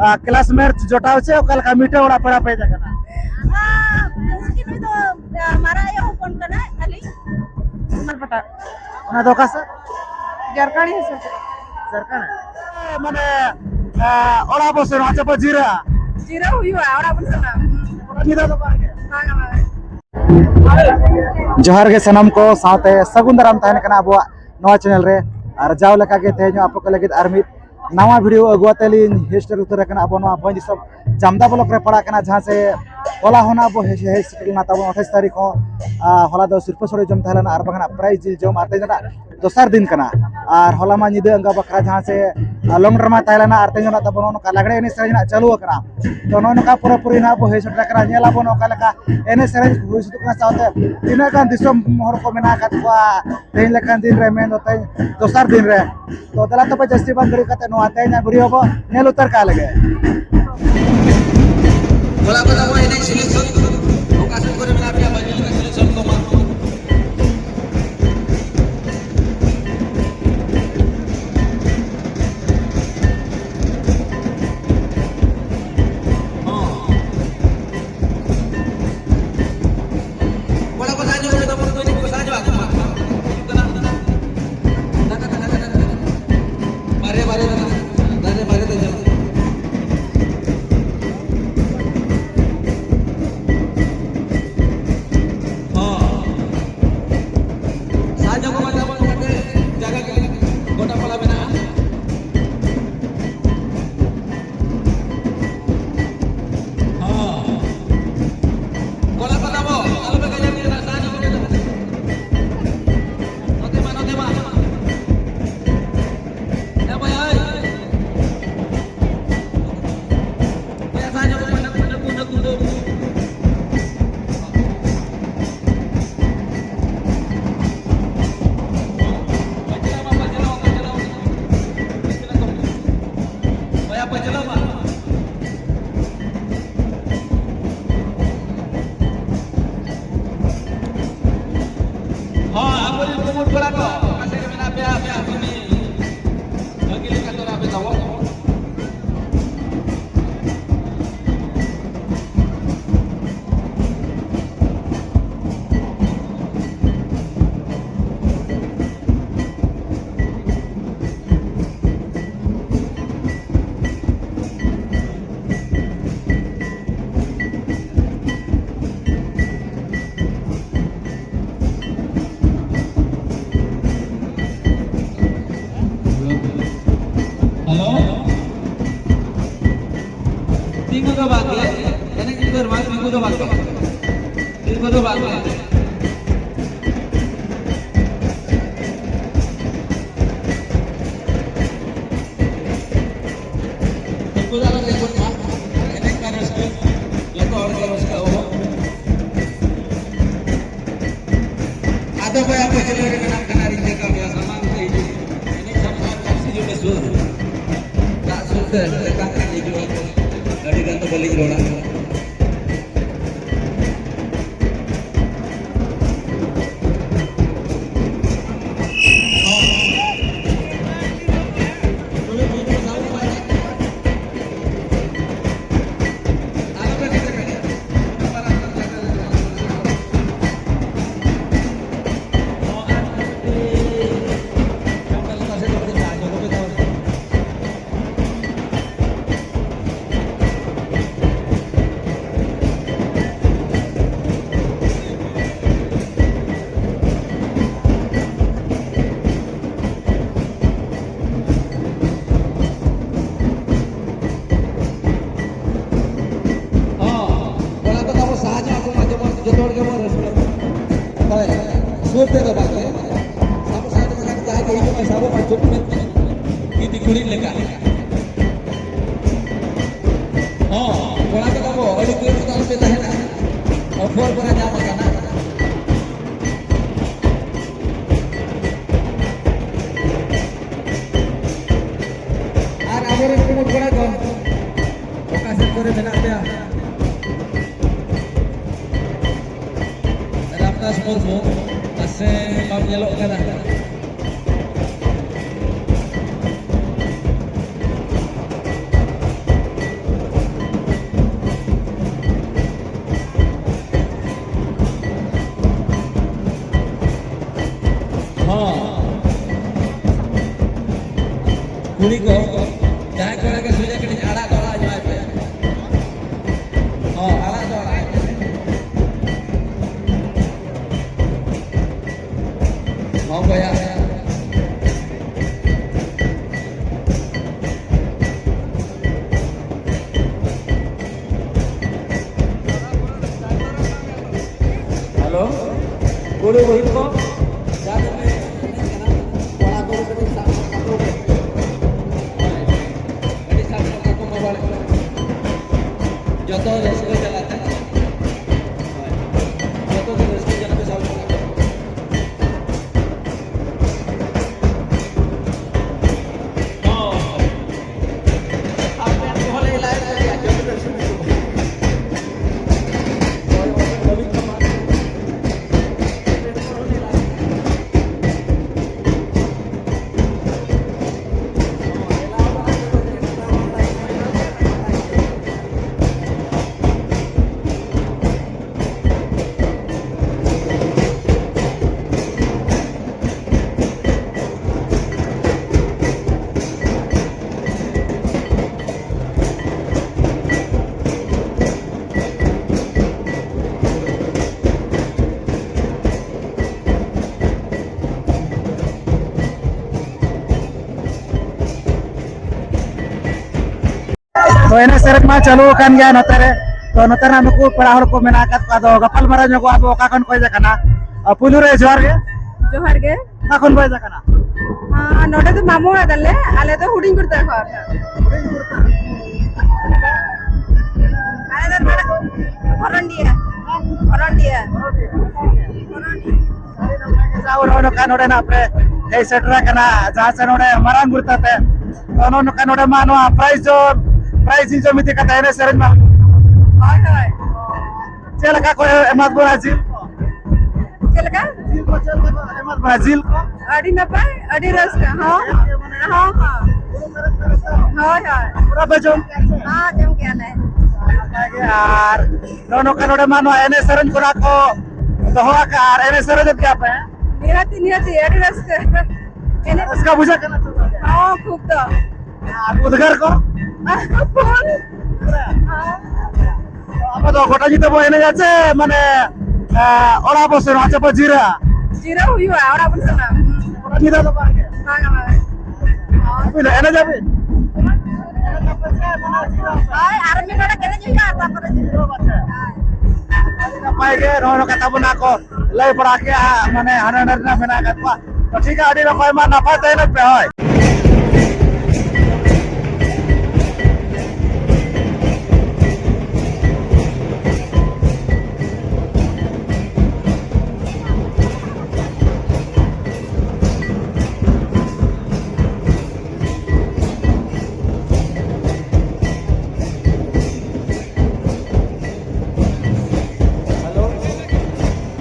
Classmate जोटाव से occult का मीठा ओड़ा पड़ा पे जगना उसकी भी तो मारा या हुकन करना अली उमर पटा ना दो कासा जरकानी है सर सरकार माने ओड़ा बसे अच्छा पर जीरा जीरा हुई है और अपन सुना ओड़ा जीरा तो पार के मांगा जोहार के सनम को साथे सगुन दाराम तहन कना अबो नवा चैनल रे और जाव लेका के तेज आप को लगित आर्मी नवा वीडियो अगुआतेली हेस्टर उतर कना अब नवा भंज सब जामदा ब्लॉक रे पड़ा कना जहां से होला होना अब हेस्टर ना तब 28 तारीख को होला दो सिर्फ सोरे जम तहलन आर बगना प्राइज जम आते जना दोसर दिन कना और होला मा निदे अंगा बकरा जहां से लॉन्ग ड्रामा तहलना आर तेजना तब नो का लगड़े एने सजना चालू कना तो नो का पूरा पूरी ना अब हेस्टर कना नेला बनो का लका एने सरे हुई सुतु कना साथे तिना कान दिसम मोहर को मेना कतवा तेन लेकान दिन रे मेन होते दोसर दिन रे तो दला तो जस्ती बंद करी कते नो आते ना वीडियो को नेल उतर का लगे bola ko tawo ini selection lokasi ko rin lapia bagi ka selection ko man bola ko sanyo ko tawo ko ini ko sanyo ako man mare mare te ada apa yang berjalan dengan kenari jaga biasa mantai ini sama taksi juga sudah tak sudah tekan itu dari gantung balik roda Suerte to bagi sama satu makan jahe itu masih apa macam ini kulit lega oh bola ke kamu ada kulit kalau kita hendak over pernah nyama kan ada yang kumut bola kon lokasi kore menak dia dalam tas pormo se bab nyelok kana कुड़ी को जहाँ कोड़ा के सुजा के आड़ा दौड़ा जाए पे हाँ आड़ा दौड़ा हाँ भैया हेलो कुड़ी वही को जाते में कोड़ा को जतो रस्ते चलाते हैं जतो रस्ते चलाते सब हां आपने बोले लाइव किया जतो रस्ते कभी कमाल तो एने सेरेक मा चालू kan गया नोते रे तो नोते ना नुकु पेड़ा हड़ को मेना कात को आदो गपल मारा ᱧᱚᱜᱚ ᱟᱵᱚ ᱚᱠᱟ ᱠᱷᱚᱱ ᱠᱚ ᱦᱮᱡ ᱟᱠᱟᱱᱟ ᱯᱩᱭᱞᱩ ᱨᱮ ᱡᱚᱦᱟᱨ ᱜᱮ जोहार गे ᱚᱠᱟ ᱠᱷᱚᱱ ᱠᱚ ᱦᱮᱡ ᱟᱠᱟᱱᱟ हाँ नोटे तो मामू आदले आले तो हुडिंग करते हैं खाते आले तो नोटे हरंडिया जाओ नोडे का नोडे ना पे हे सेटरा कना जहां से नोडे मरांग गुरताते तो नोन का नोडे मा नो प्राइस जो मिति कता एने सेरेक मा हाय हाय चेला का को एमत ब्राजील चलका जिल को चेला को एमत ब्राजील को अड़ी न पाए अड़ी रस का हाँ हाँ हाँ हाय हाय पूरा बेजो हाँ जम क्या ले यार नोनो का नोडे मा नो एने सेरेक को को दोहा का एने सेरेक क्या पे निहती अड़ी रस का एने इसका बुझा करना हाँ खूब तो उद्गार को फोन अब तो गोटा जी तो एने जाचे माने ओड़ा बसे आचे पर जीरा जीरा हुई है और अपन सुना गोटा जी तो पाके हाँ हाँ अभी एने जाबे हाय आर्मी वाला कहने जो यार पर जीरो बचे पाएगे नोनो का तबना को लय पड़ा के माने हननर ना बना कतवा तो ठीक है अडी रखय मा नफा तैन पे होय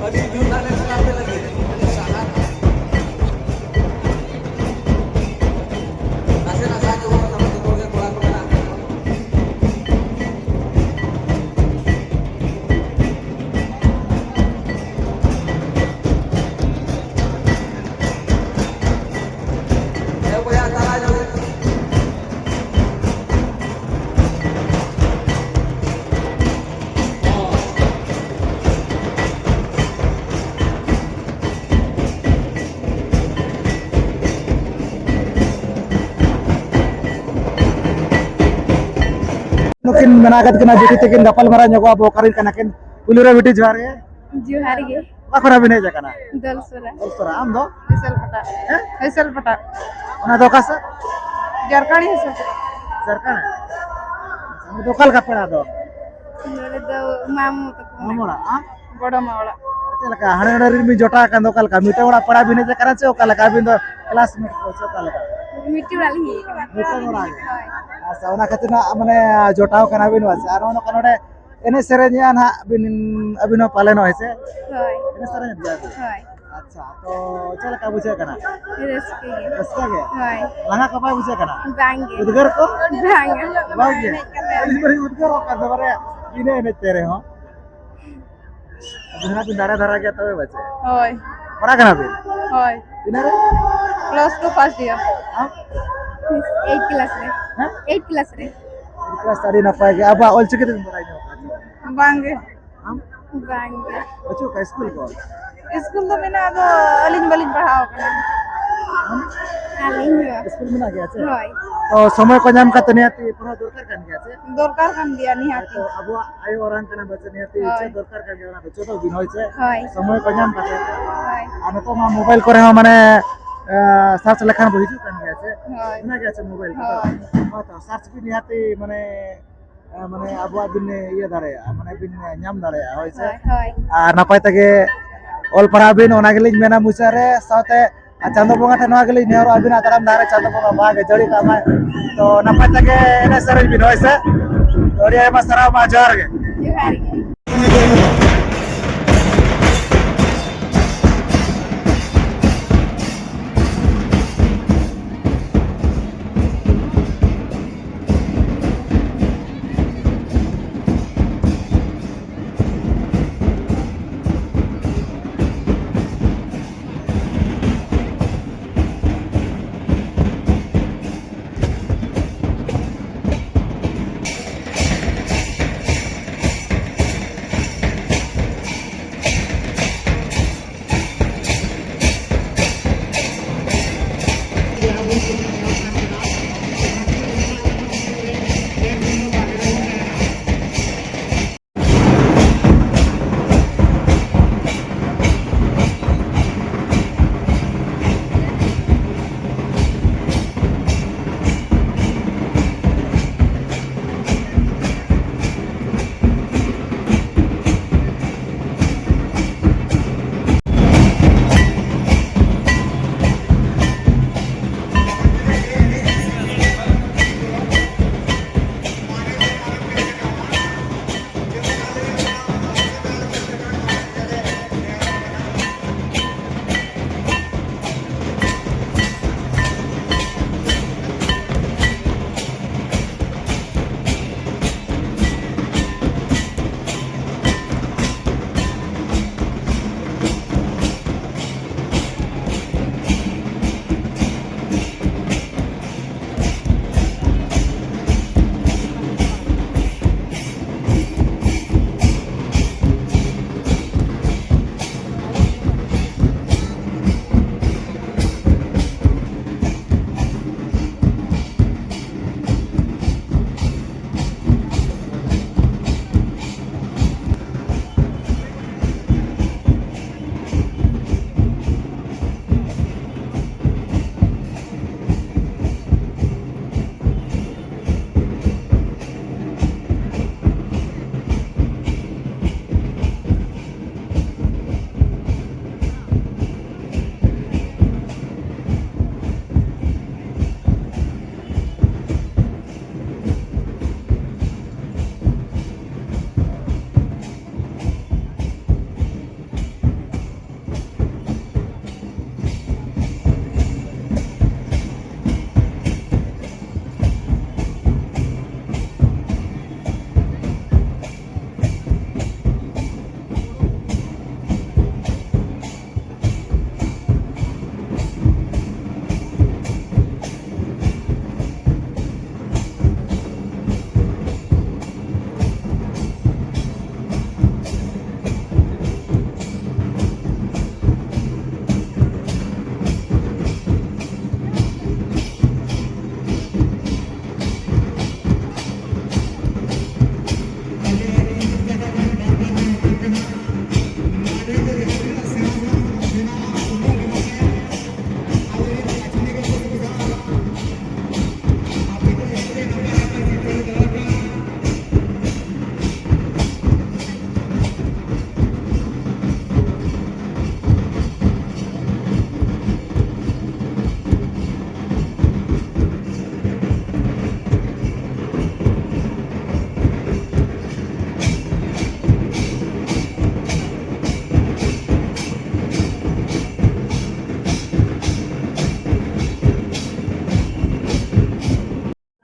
अभी जूता ले पे लगे साहब नसे नसा के वो तब तो के कोड़ा को बना ये कोई आता है जो नुकिन मेनागत कना बिटी तकिन गपल मारा ᱧᱚᱜᱚ ᱟᱵᱚ ᱠᱟᱨᱤᱱ ᱠᱟᱱᱟ किन पुलु रे बिटी जोहार गे जोहार गे ᱚᱠᱟ ᱠᱷᱚᱱ ᱵᱤᱱ ᱦᱮᱡ ᱟᱠᱟᱱᱟ दलसरा ᱚᱞᱥᱚᱨᱟ ᱟᱢ ᱫᱚ फैसल पटा ᱚᱱᱟ ᱫᱚ ᱚᱠᱟ ᱥᱮ जरकानी है सब सरकार हम तो कल का पेड़ा दो मेरे दो मामू तक मामोला आ बड़ा मावड़ा चलका हणे रे मी जोटा का दो कल का मीटे वाला पड़ा बिने जे करा छे कल का बिन दो क्लासमेट को छे कल का मिट्टी वाली ही मीटे वाला अच्छा ओना खतना माने जोटाव कना बिन वासे आरो न कनोडे एने सेरेनिया ना बिन अबिनो पालेनो हेसे हाय एने सेरेन दिया हाय अच्छा तो चलका बुझे कना रस्के गे रस्ता के हाय लंगा कपाय बुझे कना बांगे उदगर को बांगे बांगे इस बार उदगर का दबरे बिने ने तेरे हो बिना बिन दारा दारा के तवे बचे हाय बड़ा कना बिन होय Tinare? +2 first year Am? 8 class रे Hah? 8 क्लास रे Kelas tadi napa ge? Aba ol cike tin borai nyo. बांगे Am? बांगे Achu ka school ko. School तो बिना तो अलिन बलिन पढ़ाओ कना Am? Aline School mena ge ache. होय तो समय को nyam kata niati pernah dorkar kan ge ache. दरकार kan dia निहाती तो अब ayo orang kana baca niati Hoy. che dorkar kan ge na becho to bin hoy che. होय समय को nyam kata. होय Ano to ma mobile kore ho mane search lekhan bo hiju kan ge ache. होय Mena ge ache mobile ko. Hoy. Oh to search bi niati mane mane abu bin iya dare mane bin nyam dare hoy che. होय होय আর নাপাই তাকে all পারাবিন ওনা গেলি মেনা মুসারে সাথে চাঁদ বঙ্গা ঠান নোয়া গেলি নেহরু আবিন আতারাম ধারে চাঁদ বঙ্গা ভাগে জড়ি কামায় তো নাপাই তাকে এনে সারে বিন হইছে ওড়িয়া মা সারা মা জোহার গে जोहार गे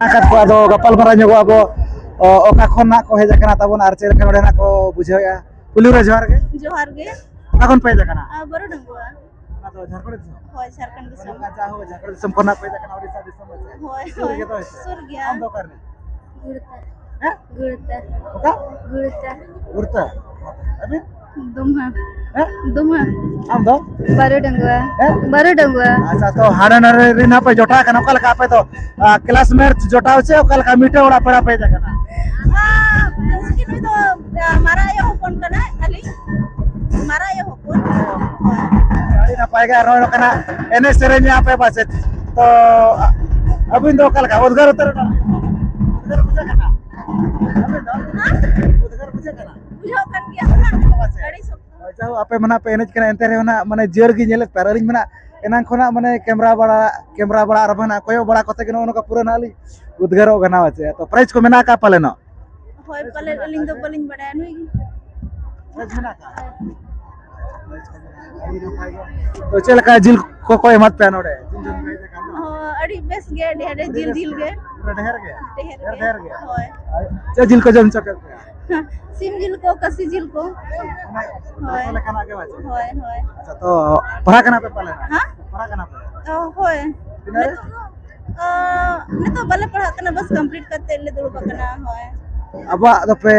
akan ko ado gapal marah nyogo abo oka khon na ko heja kana tabon ar cel kan na ko bujhaya pulura johar ge जोहार गे oka khon pe jakana बरो डंगुआ ᱟᱫᱚ ᱡᱷᱟᱲᱠᱷᱚᱸᱰ ᱫᱤᱥᱚᱢ ᱦᱳᱭ ᱡᱷᱟᱲᱠᱷᱚᱸᱰ ᱫᱤᱥᱚᱢ ᱚᱱᱠᱟ ᱡᱟ ᱦᱳ ᱡᱷᱟᱲᱠᱷᱚᱸᱰ ᱫᱤᱥᱚᱢ ᱠᱷᱚᱱᱟᱜ ᱯᱮ ᱦᱮᱡ ᱟᱠᱟᱱᱟ ᱩᱲᱤᱥᱥᱟ ᱫᱤᱥᱚᱢ ᱨᱮ ᱥᱮ ᱦᱳᱭ ᱥᱩᱨ ᱦᱳᱭ ᱜᱮ ᱛᱚ ᱦᱮᱸᱥᱮ? ᱥᱩᱨ ᱜᱮᱭᱟ ᱟᱢ ᱫᱚ ᱚᱠᱟ ᱨᱤᱱᱤᱡ? ᱜᱩᱲᱛᱟ ᱦᱮᱸ ᱜᱩᱲᱛᱟ ᱚᱠᱟ ᱜᱩᱲᱛᱟ ᱩᱲᱛᱟ ᱟᱹᱵᱤᱱ दुम्हा ᱦᱮᱸ दुम्हा ᱟᱢ ᱫᱚ बारो डंगुआ ᱦᱮᱸ बारो डंगुआ अच्छा तो हाड़े नारे रिना पे जोटा कना ओका लका पे तो क्लासमेट जोटाव छे ओका लका मीठे ओड़ा पेड़ा पे जकना उसकी भी तो मारा ये होपन कना अली मारा ये होपन अड़ी ना पाएगा रोड कना एने सेरेन यहाँ पे बस तो अबिन दो ओका लका उद्गार उतर ना उद्गार पूछा कना अबिन दो उद्गार पूछा कना बुझाओ कन गया अड़ी सब जाओ आपे मना पे एनेज कना एंते रे होना माने जियर गी नेले पर अरिन मना एनान खोना माने कैमरा बड़ा आर बना कोयो बड़ा कते के नो का पूरा नाली उद्गारो गना আছে तो प्राइस को मेना का पाले न होय पले लिंग दो बलिंग बड़ा नुई प्राइस मेना का तो चल का जिल को कोई मत पे नोडे जिल जिल पे का अड़ी बेस गे ढेरे जिल जिल गे ढेर गे होय चे जिल को जम चके सिम जिल को कसी जिल को होय लेखना के बाजे होय होय अच्छा तो पढ़ा कना पे पाले हां पढ़ा कना पे होय किनारे ने तो बले पढ़ा कना बस कंप्लीट करते ले दुड़ बकना होय अब तो पे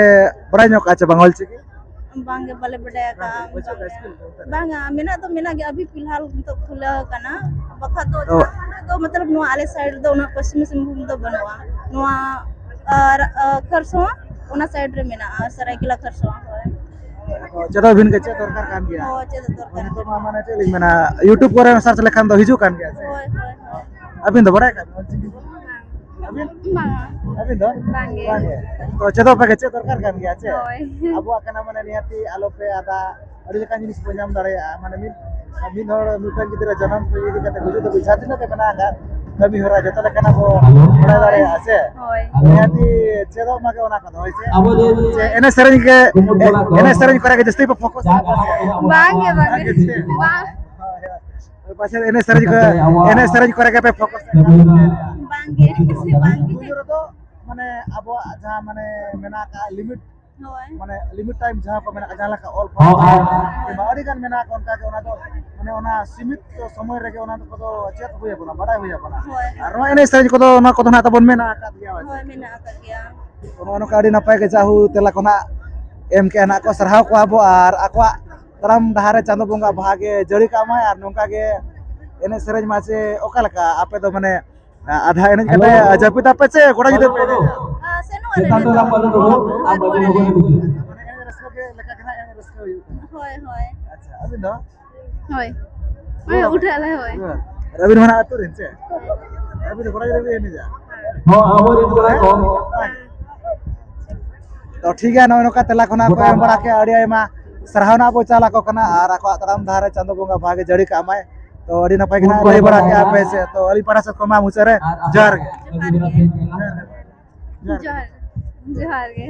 पढ़ाई नो का बंगाल चिकी बांगे बले बड़े का बांगा मेना तो मेना के अभी फिलहाल तो खुला कना बखा तो मतलब नो आले साइड दो ना पश्चिमी सिंहभूम तो बनवा नो खरसो ओना साइड रे मेना सरायकेला खरसो होय जदो भिन के चे दरकार कान गया हो चे दरकार तो माने चली मेना YouTube करे सर्च लेखान तो हिजू कान गया होय होय अबिन तो बड़ा कान अबिन अबिन तो बांगे तो जदो पे के चे दरकार कान गया चे अब kana माने नियति आलो पे आदा अड़ी लेखान जिनिस को नाम दाड़े माने मिन हर मिटन गिदरा जन्म पे इदी कते गुजु तो बिछा दिन के बना का कमी हो रहा जतो लेखान को बड़ा दाड़े आछे नियति चेदो माके ओना का होय छे एने सेरेन करे के जस्ती पे फोकस बांगे बांगे पाछे एने सेरेन करे के पे फोकस बांगे बांगे तो माने अब जहां माने मेना का लिमिट होय माने लिमिट टाइम जहां को मेना जहां लका ऑल पास अड़ी गान मेना को उनका के ओना तो माने ओना सीमित तो समय रे के ओना तो को चेत होय बना बड़ा होय बना और एने सेरेन को तो ओना को तो ना तबन मेना का गया होय मेना का गया ono ka adi napai ke jahu tela kona em ke anak ko sarhau ko abo ar akwa taram dahare chando bonga bhage jari ka amai ar nongka ge ene serej mache okalaka ape do mane adha ene kate japit ape che goda jide pe सेनो Tanto lang pala ro, ang bago ko ene rasko ke leka kana ene rasko yu होय होय acha abin do होय मैं उठाला होय rabin mana atur inche abin goda jide ene ja ho abo rin ko ko तो ठीक है नौका तेला खना को एम बड़ा के अड़ी आयमा सरहावना बो चाला को कना आर आको तराम धारे चंदो बोंगा भागे जड़ी का माय तो अड़ी नपाय कना लई बड़ा के आपे से तो अली पारा से को मा मुचरे जार जोहार जोहार गे